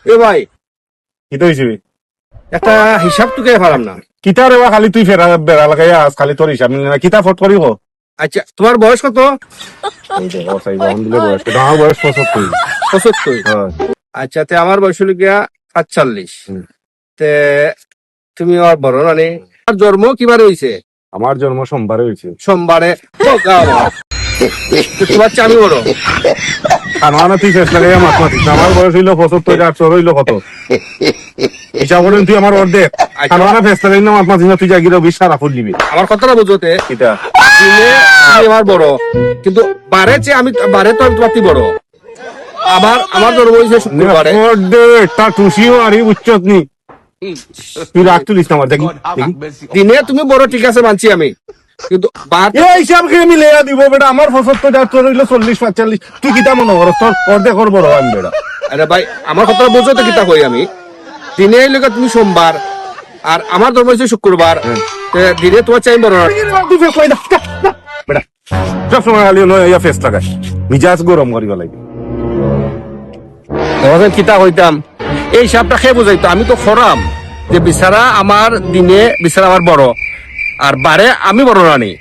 এ ভাই কি তো হইছে একটা হিসাব তোকে পারাম না। কিতা রে বা খালি তুই ফেরা বেড়া লাগাই আস খালি তোর হিসাব নিলে না কিতা ফট করিব আচ্ছা তোমার বয়স কত? আমার বয়স 75 75। হ্যাঁ আচ্ছা তে আমার বয়স হলো গিয়া 45। হুম। তে তুমি আর বড় নানি। আর জন্ম কিবারে হইছে? আমার জন্ম সোমবারে হয়েছে সোমবারে। বোকা বাবা। তো তোমার চেয়ে আমি বড়। কারণ তুই ফেস লাগাই মাছ মাতিস না। আমার বয়স হইলো 75 আর তোর হইলো কত হিসাব করেন তুই আমার অর্ধেক কারণ ফেস লাগাই না মাছ মাতিস না তুই জাগির বিশ্বাস রাখুন দিবি আমার কথাটা বুঝতে কিতা দিনে তুমি আমার বড় কিন্তু বারে চেয়ে আমি বারে তো আমি তোমার থেকে বড়। আমার জন্ম হয়েছে শুক্রবারে। তা টুসিও আরই উচ্চত নি তুই রাখ তুলিস না আমার দেখি দিনে তুমি বড় ঠিক আছে মানছি আমি কিন্তু এই হিসাব খেয়ে মিলে দিব বেটা আমার 75 আর তোর হইলো 40 45 তুই কিতা মনে করস তোর অর্ধেক করবো আমি বেটা আরে ভাই আমার কথা বুঝতে কিতা কই আমি দিনে এলাকা তুমি সোমবার আর আমার ধর্ম হচ্ছে শুক্রবার। তে দিনে তোমার চাই বড় না। তুই ফেস লাই বেটা সব সময় খালি ইয়া ফেস লাগাই মিজাজ গরম করিব লাগে তখন কিতা কইতাম এই হিসাবটা খেয়ে বুঝাইতো আমি তো খরাম যে বিচারা আমার দিনে বিচারা আমার বড় আর বারে আমি বড় রানি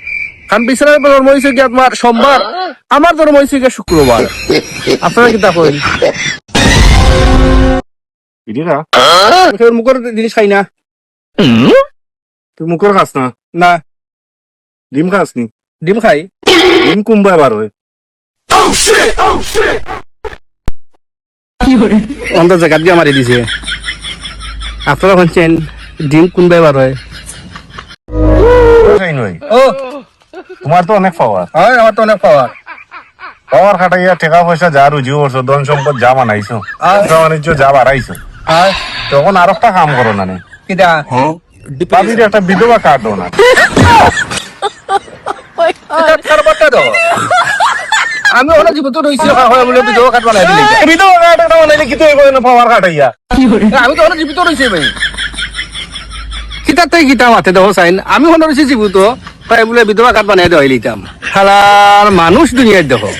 কারণ বিচারার ধর্ম হয়েছে কি তোমার সোমবার আমার ধর্ম হয়েছে কি শুক্রবার। আপনারা কিতা কইন ইদিরা তোর মুখের জিনিস খাই না তুই মুখর খাস না না ডিম খাস নি ডিম খাই ডিম কুম্বা এবার হয় অন্তর জায়গা দিয়ে মারি দিছে। আপনারা বলছেন ডিম কোন ব্যবহার হয়? খাই নয় ও তোমার তো অনেক পাওয়ার হয় আমার তো অনেক পাওয়ার। পাওয়ার খাটাইয়া টাকা পয়সা যা রুজি করছো ধন সম্পদ যা বানাইছো ব্যবসা বাণিজ্য যা বাড়াইছো আর তখন আর একটা কাম করো না নে কিটা পাবলির একটা বিধবা কার্ড না আমি ওরা জীবত রয়েছি বলে বিধবা কাঠ বানাই দিলি। বিধবা কার্ড একটা বানাইলে কি তুই পাওয়ার খাটাইয়া আমি তো ওরা জীবিত রয়েছি ভাই কিতার থেকে গীতা মাথে দেবো সাইন আমি হলো রয়েছি জীবিত তাই বলে বিধবা কাঠ বানাই দেওয়া লিতাম খালার মানুষ দুনিয়ায় দেখো